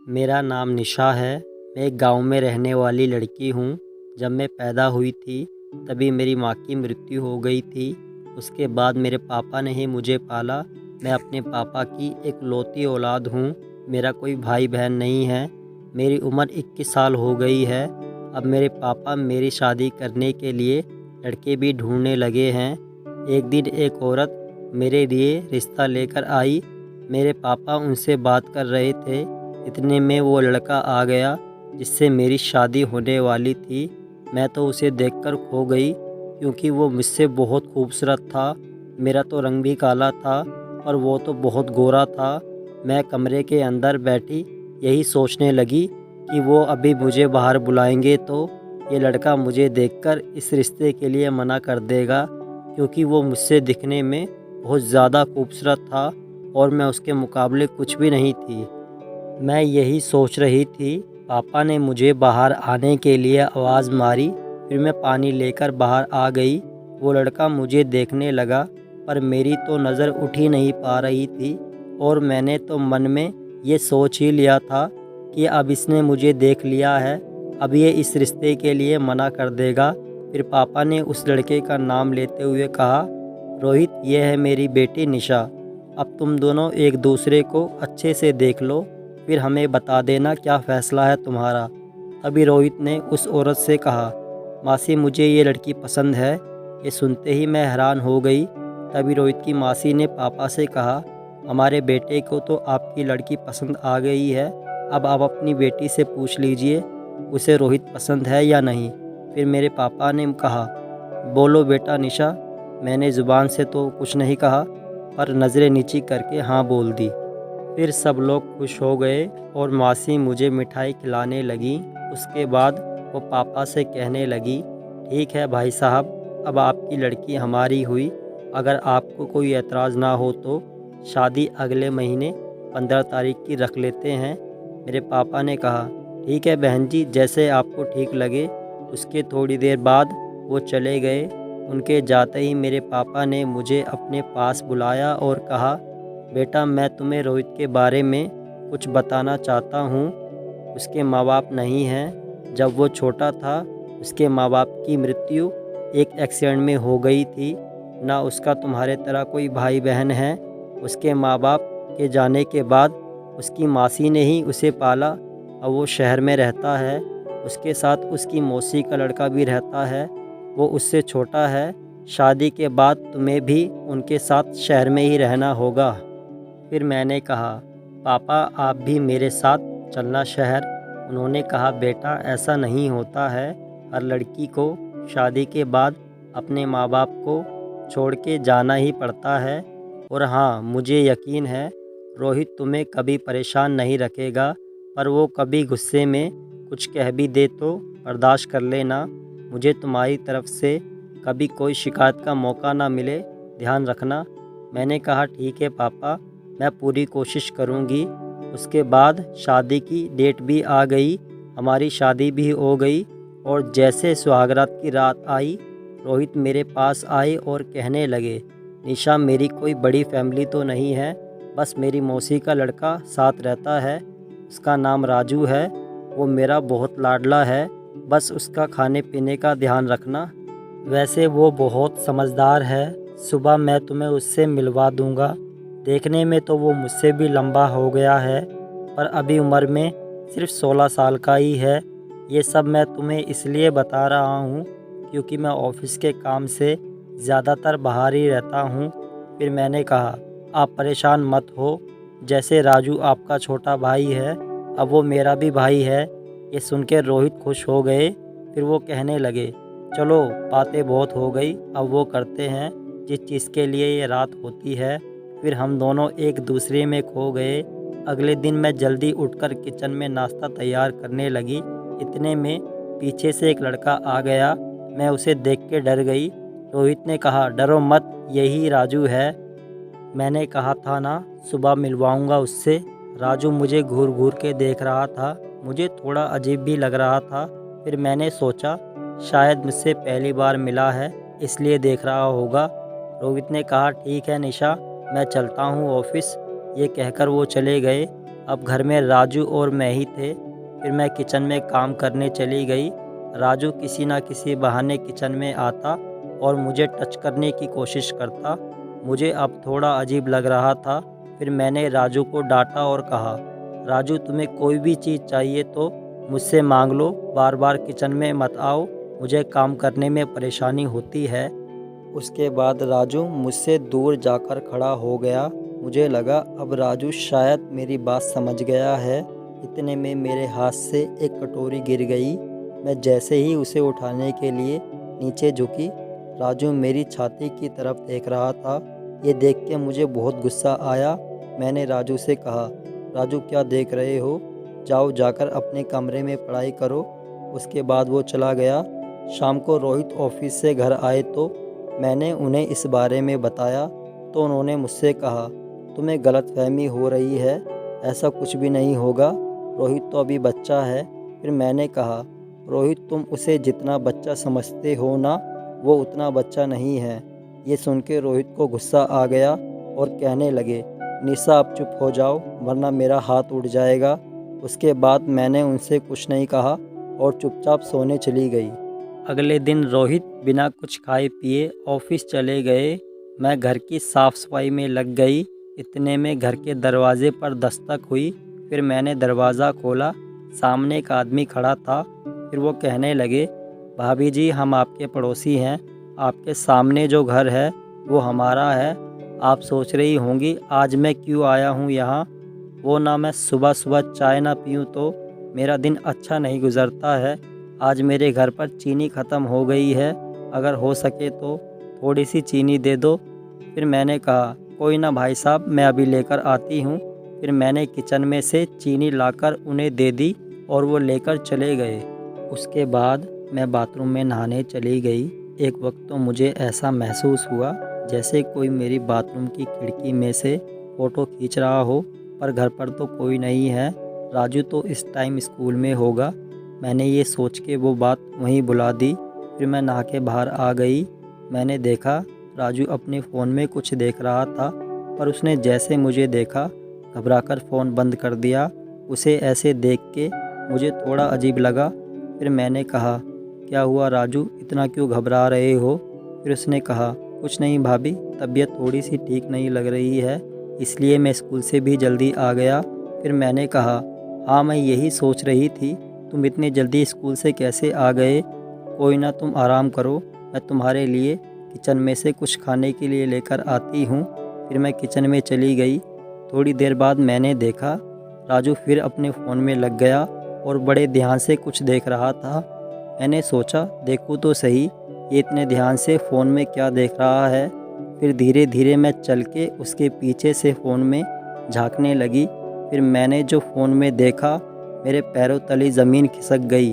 मेरा नाम निशा है। मैं एक गाँव में रहने वाली लड़की हूँ। जब मैं पैदा हुई थी तभी मेरी माँ की मृत्यु हो गई थी। उसके बाद मेरे पापा ने ही मुझे पाला। मैं अपने पापा की इकलौती औलाद हूँ। मेरा कोई भाई बहन नहीं है। मेरी उम्र 21 साल हो गई है। अब मेरे पापा मेरी शादी करने के लिए लड़के भी ढूंढने लगे हैं। एक दिन एक औरत मेरे लिए रिश्ता लेकर आई। मेरे पापा उनसे बात कर रहे थे, इतने में वो लड़का आ गया जिससे मेरी शादी होने वाली थी। मैं तो उसे देखकर खो गई क्योंकि वो मुझसे बहुत खूबसूरत था। मेरा तो रंग भी काला था और वो तो बहुत गोरा था। मैं कमरे के अंदर बैठी यही सोचने लगी कि वो अभी मुझे बाहर बुलाएंगे तो ये लड़का मुझे देखकर इस रिश्ते के लिए मना कर देगा, क्योंकि वो मुझसे दिखने में बहुत ज़्यादा खूबसूरत था और मैं उसके मुकाबले कुछ भी नहीं थी। मैं यही सोच रही थी, पापा ने मुझे बाहर आने के लिए आवाज़ मारी। फिर मैं पानी लेकर बाहर आ गई। वो लड़का मुझे देखने लगा पर मेरी तो नज़र उठ ही नहीं पा रही थी और मैंने तो मन में ये सोच ही लिया था कि अब इसने मुझे देख लिया है, अब ये इस रिश्ते के लिए मना कर देगा। फिर पापा ने उस लड़के का नाम लेते हुए कहा, रोहित, ये है मेरी बेटी निशा। अब तुम दोनों एक दूसरे को अच्छे से देख लो, फिर हमें बता देना क्या फ़ैसला है तुम्हारा। तभी रोहित ने उस औरत से कहा, मासी, मुझे ये लड़की पसंद है। ये सुनते ही मैं हैरान हो गई। तभी रोहित की मासी ने पापा से कहा, हमारे बेटे को तो आपकी लड़की पसंद आ गई है। अब आप अपनी बेटी से पूछ लीजिए उसे रोहित पसंद है या नहीं। फिर मेरे पापा ने कहा, बोलो बेटा निशा। मैंने ज़ुबान से तो कुछ नहीं कहा पर नज़रें नीची करके हाँ बोल दी। फिर सब लोग खुश हो गए और मासी मुझे मिठाई खिलाने लगी। उसके बाद वो पापा से कहने लगी, ठीक है भाई साहब, अब आपकी लड़की हमारी हुई। अगर आपको कोई एतराज़ ना हो तो शादी अगले महीने 15 तारीख की रख लेते हैं। मेरे पापा ने कहा, ठीक है बहन जी, जैसे आपको ठीक लगे। उसके थोड़ी देर बाद वो चले गए। उनके जाते ही मेरे पापा ने मुझे अपने पास बुलाया और कहा, बेटा, मैं तुम्हें रोहित के बारे में कुछ बताना चाहता हूँ। उसके माँ बाप नहीं हैं। जब वो छोटा था उसके माँ बाप की मृत्यु एक एक्सीडेंट में हो गई थी। ना उसका तुम्हारे तरह कोई भाई बहन है। उसके माँ बाप के जाने के बाद उसकी मासी ने ही उसे पाला। अब वो शहर में रहता है। उसके साथ उसकी मौसी का लड़का भी रहता है, वो उससे छोटा है। शादी के बाद तुम्हें भी उनके साथ शहर में ही रहना होगा। फिर मैंने कहा, पापा आप भी मेरे साथ चलना शहर। उन्होंने कहा, बेटा ऐसा नहीं होता है। हर लड़की को शादी के बाद अपने माँ बाप को छोड़ के जाना ही पड़ता है। और हाँ, मुझे यकीन है रोहित तुम्हें कभी परेशान नहीं रखेगा, पर वो कभी गुस्से में कुछ कह भी दे तो बर्दाश्त कर लेना। मुझे तुम्हारी तरफ से कभी कोई शिकायत का मौका ना मिले, ध्यान रखना। मैंने कहा, ठीक है पापा, मैं पूरी कोशिश करूँगी। उसके बाद शादी की डेट भी आ गई। हमारी शादी भी हो गई और जैसे सुहागरात की रात आई, रोहित मेरे पास आए और कहने लगे, निशा, मेरी कोई बड़ी फैमिली तो नहीं है, बस मेरी मौसी का लड़का साथ रहता है। उसका नाम राजू है। वो मेरा बहुत लाडला है, बस उसका खाने पीने का ध्यान रखना। वैसे वो बहुत समझदार है। सुबह मैं तुम्हें उससे मिलवा दूँगा। देखने में तो वो मुझसे भी लंबा हो गया है, पर अभी उम्र में सिर्फ 16 साल का ही है। ये सब मैं तुम्हें इसलिए बता रहा हूँ क्योंकि मैं ऑफिस के काम से ज़्यादातर बाहर ही रहता हूँ। फिर मैंने कहा, आप परेशान मत हो। जैसे राजू आपका छोटा भाई है, अब वो मेरा भी भाई है। ये सुनकर रोहित खुश हो गए। फिर वो कहने लगे, चलो बातें बहुत हो गई, अब वो करते हैं जिस चीज़ के लिए ये रात होती है। फिर हम दोनों एक दूसरे में खो गए। अगले दिन मैं जल्दी उठकर किचन में नाश्ता तैयार करने लगी। इतने में पीछे से एक लड़का आ गया। मैं उसे देख के डर गई। रोहित ने कहा, डरो मत, यही राजू है। मैंने कहा था ना, सुबह मिलवाऊंगा उससे। राजू मुझे घूर घूर के देख रहा था। मुझे थोड़ा अजीब भी लग रहा था। फिर मैंने सोचा, शायद मुझसे पहली बार मिला है इसलिए देख रहा होगा। रोहित ने कहा, ठीक है निशा, मैं चलता हूँ ऑफिस। ये कहकर वो चले गए अब घर में राजू और मैं ही थे। फिर मैं किचन में काम करने चली गई। राजू किसी न किसी बहाने किचन में आता और मुझे टच करने की कोशिश करता। मुझे अब थोड़ा अजीब लग रहा था। फिर मैंने राजू को डांटा और कहा, राजू तुम्हें कोई भी चीज़ चाहिए तो मुझसे मांग लो, बार बार किचन में मत आओ, मुझे काम करने में परेशानी होती है। उसके बाद राजू मुझसे दूर जाकर खड़ा हो गया। मुझे लगा अब राजू शायद मेरी बात समझ गया है। इतने में मेरे हाथ से एक कटोरी गिर गई। मैं जैसे ही उसे उठाने के लिए नीचे झुकी, राजू मेरी छाती की तरफ देख रहा था। ये देख के मुझे बहुत गुस्सा आया। मैंने राजू से कहा, राजू क्या देख रहे हो, जाओ जाकर अपने कमरे में पढ़ाई करो। उसके बाद वो चला गया। शाम को रोहित ऑफिस से घर आए तो मैंने उन्हें इस बारे में बताया तो उन्होंने मुझसे कहा, तुम्हें गलतफहमी हो रही है, ऐसा कुछ भी नहीं होगा, रोहित तो अभी बच्चा है। फिर मैंने कहा, रोहित तुम उसे जितना बच्चा समझते हो ना, वो उतना बच्चा नहीं है। ये सुन के रोहित को गुस्सा आ गया और कहने लगे, निशा आप चुप हो जाओ वरना मेरा हाथ उठ जाएगा। उसके बाद मैंने उनसे कुछ नहीं कहा और चुपचाप सोने चली गई। अगले दिन रोहित बिना कुछ खाए पिए ऑफिस चले गए। मैं घर की साफ़ सफाई में लग गई। इतने में घर के दरवाजे पर दस्तक हुई। फिर मैंने दरवाज़ा खोला। सामने एक आदमी खड़ा था। फिर वो कहने लगे, भाभी जी हम आपके पड़ोसी हैं, आपके सामने जो घर है वो हमारा है। आप सोच रही होंगी आज मैं क्यों आया हूँ यहाँ। वो ना मैं सुबह सुबह चाय ना पीऊँ तो मेरा दिन अच्छा नहीं गुजरता है। आज मेरे घर पर चीनी ख़त्म हो गई है, अगर हो सके तो थोड़ी सी चीनी दे दो। फिर मैंने कहा, कोई ना भाई साहब मैं अभी लेकर आती हूँ। फिर मैंने किचन में से चीनी लाकर उन्हें दे दी और वो लेकर चले गए। उसके बाद मैं बाथरूम में नहाने चली गई। एक वक्त तो मुझे ऐसा महसूस हुआ जैसे कोई मेरी बाथरूम की खिड़की में से फ़ोटो खींच रहा हो, पर घर पर तो कोई नहीं है। राजू तो इस टाइम स्कूल में होगा। मैंने ये सोच के वो बात वहीं बुला दी। फिर मैं नहा के बाहर आ गई। मैंने देखा राजू अपने फ़ोन में कुछ देख रहा था, पर उसने जैसे मुझे देखा घबराकर फ़ोन बंद कर दिया। उसे ऐसे देख के मुझे थोड़ा अजीब लगा। फिर मैंने कहा, क्या हुआ राजू, इतना क्यों घबरा रहे हो। फिर उसने कहा, कुछ नहीं भाभी, तबीयत थोड़ी सी ठीक नहीं लग रही है, इसलिए मैं स्कूल से भी जल्दी आ गया। फिर मैंने कहा, हाँ मैं यही सोच रही थी तुम इतनी जल्दी स्कूल से कैसे आ गए। कोई ना तुम आराम करो, मैं तुम्हारे लिए किचन में से कुछ खाने के लिए लेकर आती हूँ। फिर मैं किचन में चली गई। थोड़ी देर बाद मैंने देखा राजू फिर अपने फ़ोन में लग गया और बड़े ध्यान से कुछ देख रहा था। मैंने सोचा देखूँ तो सही ये इतने ध्यान से फ़ोन में क्या देख रहा है। फिर धीरे धीरे मैं चल के उसके पीछे से फ़ोन में झांकने लगी। फिर मैंने जो फ़ोन में देखा, मेरे पैरों तले ज़मीन खिसक गई।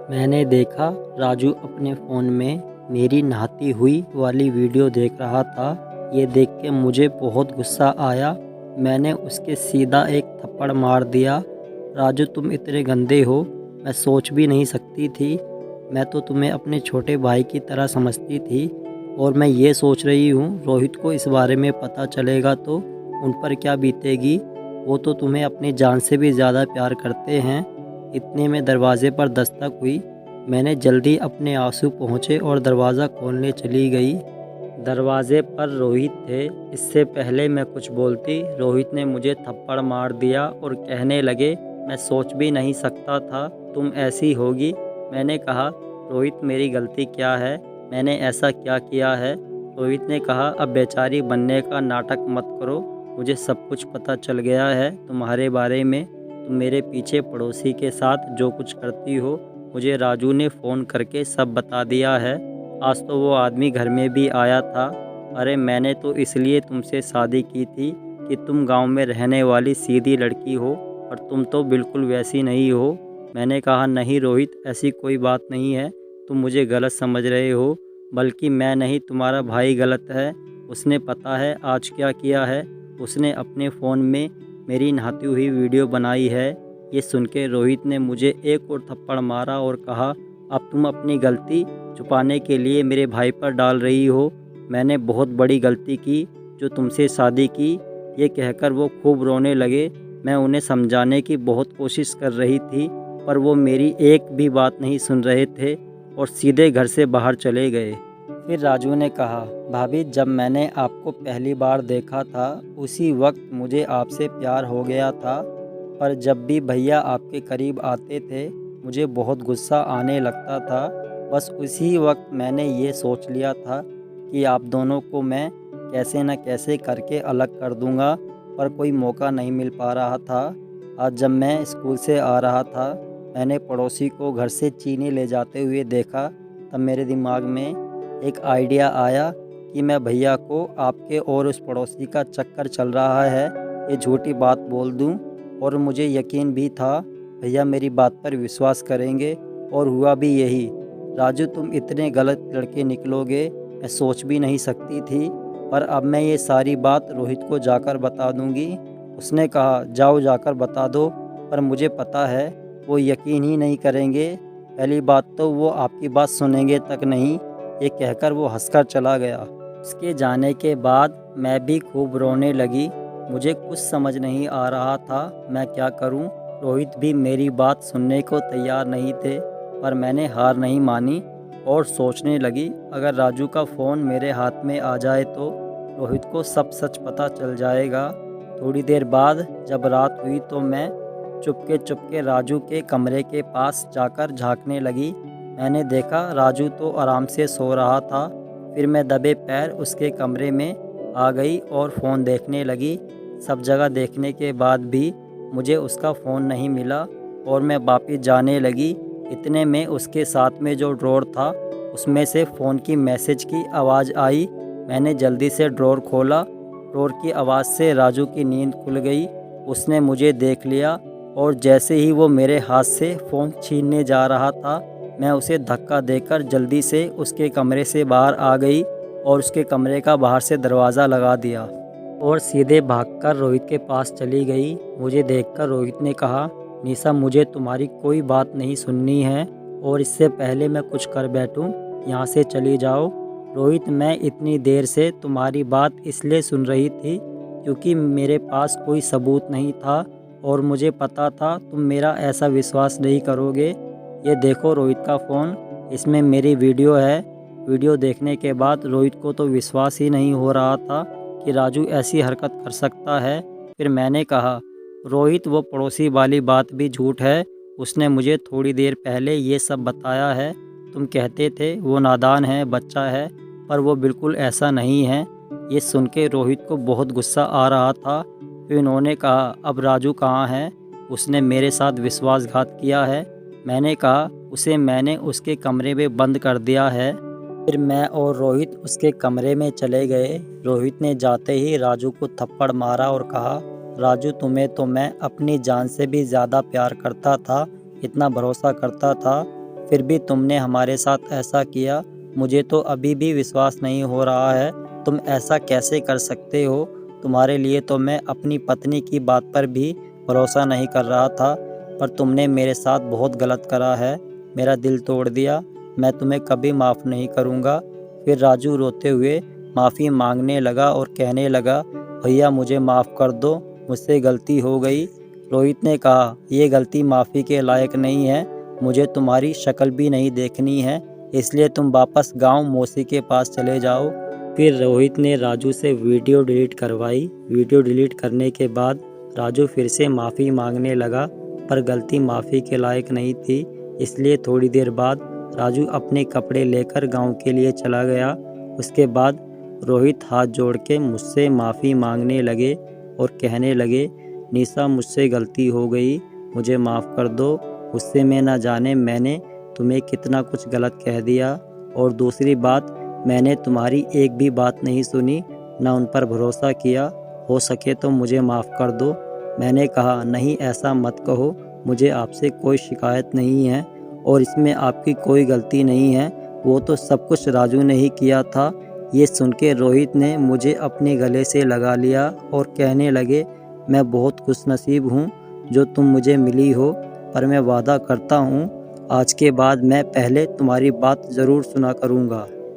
मैंने देखा राजू अपने फ़ोन में मेरी नहाती हुई वाली वीडियो देख रहा था। ये देख के मुझे बहुत गुस्सा आया। मैंने उसके सीधा एक थप्पड़ मार दिया। राजू तुम इतने गंदे हो, मैं सोच भी नहीं सकती थी। मैं तो तुम्हें अपने छोटे भाई की तरह समझती थी और मैं ये सोच रही हूँ रोहित को इस बारे में पता चलेगा तो उन पर क्या बीतेगी। वो तो तुम्हें अपनी जान से भी ज़्यादा प्यार करते हैं। इतने में दरवाज़े पर दस्तक हुई। मैंने जल्दी अपने आंसू पहुँचे और दरवाज़ा खोलने चली गई। दरवाज़े पर रोहित थे। इससे पहले मैं कुछ बोलती, रोहित ने मुझे थप्पड़ मार दिया और कहने लगे, मैं सोच भी नहीं सकता था तुम ऐसी होगी। मैंने कहा, रोहित मेरी गलती क्या है, मैंने ऐसा क्या किया है। रोहित ने कहा, अब बेचारी बनने का नाटक मत करो, मुझे सब कुछ पता चल गया है तुम्हारे बारे में। तुम मेरे पीछे पड़ोसी के साथ जो कुछ करती हो, मुझे राजू ने फ़ोन करके सब बता दिया है। आज तो वो आदमी घर में भी आया था। अरे मैंने तो इसलिए तुमसे शादी की थी कि तुम गांव में रहने वाली सीधी लड़की हो, और तुम तो बिल्कुल वैसी नहीं हो। मैंने कहा, नहीं रोहित ऐसी कोई बात नहीं है, तुम मुझे गलत समझ रहे हो, बल्कि मैं नहीं तुम्हारा भाई गलत है। उसने पता है आज क्या किया है, उसने अपने फ़ोन में मेरी नहाती हुई वीडियो बनाई है। ये सुन के रोहित ने मुझे एक और थप्पड़ मारा और कहा, अब तुम अपनी गलती छुपाने के लिए मेरे भाई पर डाल रही हो। मैंने बहुत बड़ी गलती की जो तुमसे शादी की। ये कहकर वो खूब रोने लगे। मैं उन्हें समझाने की बहुत कोशिश कर रही थी, पर वो मेरी एक भी बात नहीं सुन रहे थे और सीधे घर से बाहर चले गए। फिर राजू ने कहा, भाभी जब मैंने आपको पहली बार देखा था उसी वक्त मुझे आपसे प्यार हो गया था, पर जब भी भैया आपके करीब आते थे मुझे बहुत गुस्सा आने लगता था। बस उसी वक्त मैंने ये सोच लिया था कि आप दोनों को मैं कैसे न कैसे करके अलग कर दूंगा, पर कोई मौका नहीं मिल पा रहा था। आज जब मैं स्कूल से आ रहा था मैंने पड़ोसी को घर से चीनी ले जाते हुए देखा, तब मेरे दिमाग में एक आइडिया आया कि मैं भैया को आपके और उस पड़ोसी का चक्कर चल रहा है ये झूठी बात बोल दूं, और मुझे यकीन भी था भैया मेरी बात पर विश्वास करेंगे, और हुआ भी यही। राजू तुम इतने गलत लड़के निकलोगे मैं सोच भी नहीं सकती थी, पर अब मैं ये सारी बात रोहित को जाकर बता दूंगी। उसने कहा, जाओ जाकर बता दो, पर मुझे पता है वो यकीन ही नहीं करेंगे। पहली बात तो वो आपकी बात सुनेंगे तक नहीं। ये कहकर वो हंसकर चला गया। उसके जाने के बाद मैं भी खूब रोने लगी। मुझे कुछ समझ नहीं आ रहा था मैं क्या करूं। रोहित भी मेरी बात सुनने को तैयार नहीं थे, पर मैंने हार नहीं मानी और सोचने लगी अगर राजू का फ़ोन मेरे हाथ में आ जाए तो रोहित को सब सच पता चल जाएगा। थोड़ी देर बाद जब रात हुई तो मैं चुपके चुपके राजू के कमरे के पास जाकर झांकने लगी। मैंने देखा राजू तो आराम से सो रहा था। फिर मैं दबे पैर उसके कमरे में आ गई और फ़ोन देखने लगी। सब जगह देखने के बाद भी मुझे उसका फ़ोन नहीं मिला और मैं वापस जाने लगी। इतने में उसके साथ में जो ड्रॉर था उसमें से फ़ोन की मैसेज की आवाज़ आई। मैंने जल्दी से ड्रॉर खोला। ड्रॉर की आवाज़ से राजू की नींद खुल गई। उसने मुझे देख लिया और जैसे ही वो मेरे हाथ से फ़ोन छीनने जा रहा था मैं उसे धक्का देकर जल्दी से उसके कमरे से बाहर आ गई और उसके कमरे का बाहर से दरवाज़ा लगा दिया और सीधे भागकर रोहित के पास चली गई। मुझे देखकर रोहित ने कहा, निशा मुझे तुम्हारी कोई बात नहीं सुननी है और इससे पहले मैं कुछ कर बैठूं, यहाँ से चली जाओ। रोहित मैं इतनी देर से तुम्हारी बात इसलिए सुन रही थी क्योंकि मेरे पास कोई सबूत नहीं था और मुझे पता था तुम मेरा ऐसा विश्वास नहीं करोगे। ये देखो रोहित का फ़ोन, इसमें मेरी वीडियो है। वीडियो देखने के बाद रोहित को तो विश्वास ही नहीं हो रहा था कि राजू ऐसी हरकत कर सकता है। फिर मैंने कहा, रोहित वो पड़ोसी वाली बात भी झूठ है। उसने मुझे थोड़ी देर पहले ये सब बताया है। तुम कहते थे वो नादान है, बच्चा है, पर वो बिल्कुल ऐसा नहीं है। ये सुन के रोहित को बहुत गुस्सा आ रहा था। फिर उन्होंने कहा, अब राजू कहाँ है? उसने मेरे साथ विश्वासघात किया है। मैंने कहा, उसे मैंने उसके कमरे में बंद कर दिया है। फिर मैं और रोहित उसके कमरे में चले गए। रोहित ने जाते ही राजू को थप्पड़ मारा और कहा, राजू तुम्हें तो मैं अपनी जान से भी ज़्यादा प्यार करता था, इतना भरोसा करता था, फिर भी तुमने हमारे साथ ऐसा किया। मुझे तो अभी भी विश्वास नहीं हो रहा है, तुम ऐसा कैसे कर सकते हो? तुम्हारे लिए तो मैं अपनी पत्नी की बात पर भी भरोसा नहीं कर रहा था, पर तुमने मेरे साथ बहुत गलत करा है, मेरा दिल तोड़ दिया। मैं तुम्हें कभी माफ़ नहीं करूँगा। फिर राजू रोते हुए माफ़ी मांगने लगा और कहने लगा, भैया मुझे माफ़ कर दो, मुझसे गलती हो गई। रोहित ने कहा, ये गलती माफ़ी के लायक नहीं है, मुझे तुम्हारी शक्ल भी नहीं देखनी है, इसलिए तुम वापस गांव मौसी के पास चले जाओ। फिर रोहित ने राजू से वीडियो डिलीट करवाई। वीडियो डिलीट करने के बाद राजू फिर से माफ़ी मांगने लगा, पर गलती माफ़ी के लायक नहीं थी। इसलिए थोड़ी देर बाद राजू अपने कपड़े लेकर गांव के लिए चला गया। उसके बाद रोहित हाथ जोड़ के मुझसे माफ़ी मांगने लगे और कहने लगे, निशा मुझसे गलती हो गई, मुझे माफ़ कर दो। उससे मैं ना जाने मैंने तुम्हें कितना कुछ गलत कह दिया, और दूसरी बात मैंने तुम्हारी एक भी बात नहीं सुनी, ना उन पर भरोसा किया। हो सके तो मुझे माफ़ कर दो। मैंने कहा, नहीं ऐसा मत कहो, मुझे आपसे कोई शिकायत नहीं है और इसमें आपकी कोई गलती नहीं है, वो तो सब कुछ राजू ने ही किया था। ये सुन के रोहित ने मुझे अपने गले से लगा लिया और कहने लगे, मैं बहुत खुशनसीब हूँ जो तुम मुझे मिली हो, पर मैं वादा करता हूँ आज के बाद मैं पहले तुम्हारी बात ज़रूर सुना करूँगा।